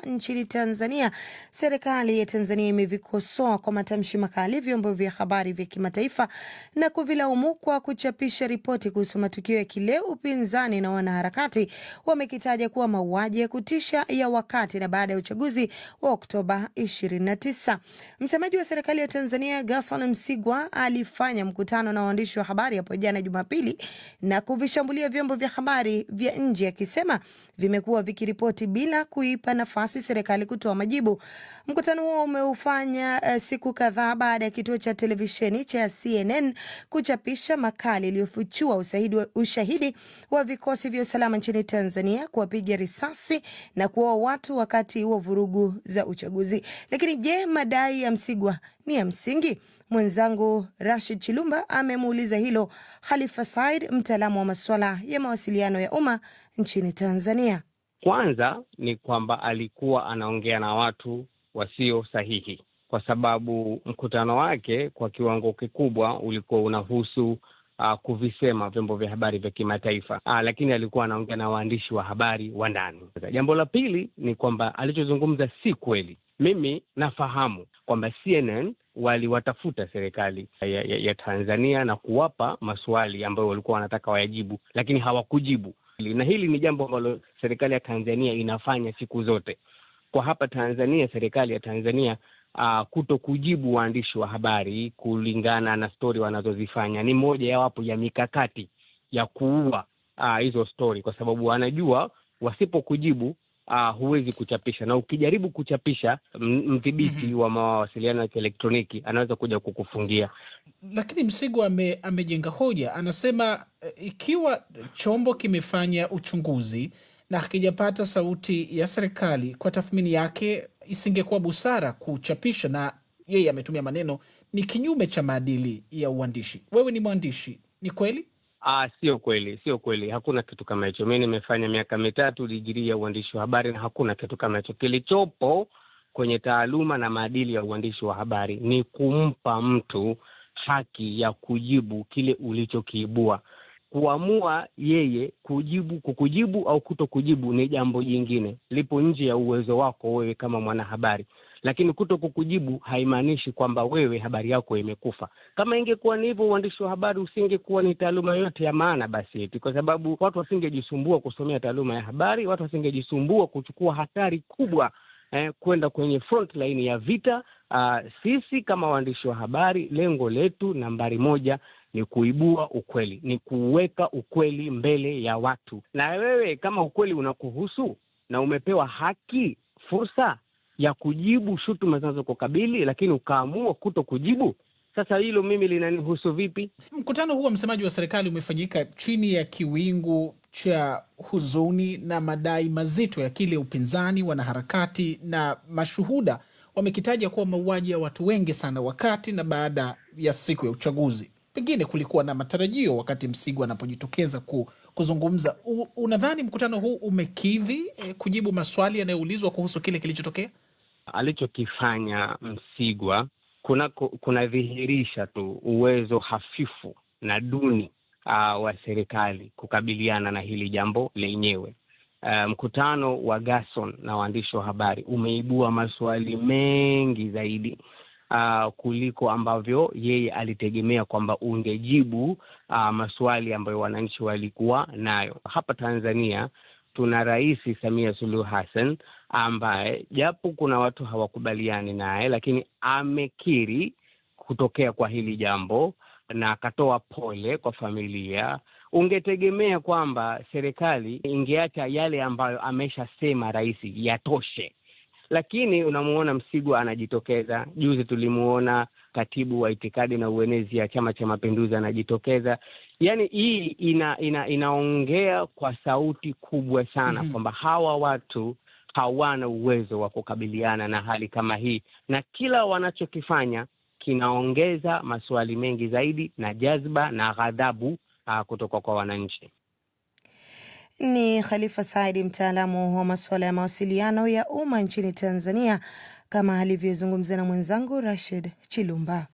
Nchini Tanzania, serikali ya Tanzania imevikosoa kwa matamshi makali vyombo vya habari vya kimataifa na kuvilaumu kwa kuchapisha ripoti kuhusu matukio ya kile upinzani na wanaharakati wamekitaja kuwa mauaji ya kutisha ya wakati na baada ya uchaguzi wa Oktoba 29. Msemaji wa serikali ya Tanzania, Gerson Msigwa, alifanya mkutano na waandishi wa habari hapo jana Jumapili na kuvishambulia vyombo vya habari vya nje akisema vimekuwa vikiripoti bila kuipa nafasi serikali kutoa majibu. Mkutano huo umeufanya siku kadhaa baada ya kituo cha televisheni cha CNN kuchapisha makala iliyofichua ushahidi wa vikosi vya usalama nchini Tanzania kuwapiga risasi na kuua watu wakati wa vurugu za uchaguzi. Lakini je, madai ya Msigwa ni ya msingi? Mwenzangu Rashid Chilumba amemuuliza hilo Khalifa Said, mtaalamu wa masuala ya mawasiliano ya umma nchini Tanzania. Kwanza ni kwamba alikuwa anaongea na watu wasio sahihi, kwa sababu mkutano wake kwa kiwango kikubwa ulikuwa unahusu kuvisema vyombo vya habari vya kimataifa, lakini alikuwa anaongea na waandishi wa habari wa ndani. Jambo la pili ni kwamba alichozungumza si kweli. Mimi nafahamu kwamba CNN waliwatafuta serikali ya Tanzania na kuwapa maswali ambayo walikuwa wanataka wayajibu, lakini hawakujibu. Na hili ni jambo ambalo serikali ya Tanzania inafanya siku zote. Kwa hapa Tanzania, serikali ya Tanzania kuto kujibu waandishi wa habari kulingana na stori wanazozifanya ni moja ya wapo ya mikakati ya kuua hizo stori, kwa sababu wanajua wasipokujibu huwezi kuchapisha, na ukijaribu kuchapisha mdhibiti wa mawasiliano ya kielektroniki anaweza kuja kukufungia. Lakini Msigwa amejenga hoja, anasema ikiwa chombo kimefanya uchunguzi na hakijapata sauti ya serikali, kwa tathmini yake isingekuwa busara kuchapisha, na yeye ametumia maneno ni kinyume cha maadili ya uandishi. Wewe ni mwandishi, ni kweli? Sio kweli, sio kweli. Hakuna kitu kama hicho. Mimi nimefanya miaka 3 digrii ya uandishi wa habari na hakuna kitu kama hicho. Kilichopo kwenye taaluma na maadili ya uandishi wa habari ni kumpa mtu haki ya kujibu kile ulichokiibua. Kuamua yeye kukujibu au kutokujibu ni jambo jingine, lipo nje ya uwezo wako wewe kama mwanahabari. Lakini kutokujibu haimaanishi kwamba wewe habari yako imekufa. Kama ingekuwa ni hivyo, uandishi wa habari usingekuwa ni taaluma yote ya maana basi eti, kwa sababu watu wasingejisumbua kusomea taaluma ya habari, watu wasingejisumbua kuchukua hatari kubwa kwenda kwenye front line ya vita. Sisi kama waandishi wa habari, lengo letu nambari 1 ni kuibua ukweli, ni kuweka ukweli mbele ya watu. Na wewe kama ukweli unakuhusu na umepewa haki, fursa ya kujibu shutuma zinazokukabili, lakini ukaamua kuto kujibu, sasa hilo mimi linanihusu vipi? Mkutano huo, msemaji wa serikali, umefanyika chini ya kiwingu cha huzuni na madai mazito ya kile upinzani, wanaharakati na mashuhuda wamekitaja kuwa mauaji ya watu wengi sana wakati na baada ya siku ya uchaguzi. Pengine kulikuwa na matarajio wakati Msigwa anapojitokeza kuzungumza. Unadhani mkutano huu umekidhi kujibu maswali yanayoulizwa kuhusu kile kilichotokea? Alichokifanya Msigwa kunadhihirisha tu uwezo hafifu na duni wa serikali kukabiliana na hili jambo lenyewe. Mkutano wa Gerson na waandishi wa habari umeibua maswali mengi zaidi kuliko ambavyo yeye alitegemea kwamba ungejibu maswali ambayo wananchi walikuwa nayo. Hapa Tanzania tuna Rais Samia Suluhu Hassan ambaye japo kuna watu hawakubaliani naye, lakini amekiri kutokea kwa hili jambo na akatoa pole kwa familia. Ungetegemea kwamba serikali ingeacha yale ambayo ameshasema rais yatoshe, lakini unamuona Msigwa anajitokeza. Juzi tulimuona katibu wa itikadi na uenezi ya Chama cha Mapinduzi anajitokeza. Yani hii inaongea kwa sauti kubwa sana kwamba hawa watu hawana uwezo wa kukabiliana na hali kama hii, na kila wanachokifanya kinaongeza maswali mengi zaidi na jazba na ghadhabu kutoka kwa wananchi. Ni Khalifa Said, mtaalamu wa masuala ya mawasiliano ya umma nchini Tanzania, kama alivyozungumza na mwenzangu Rashid Chilumba.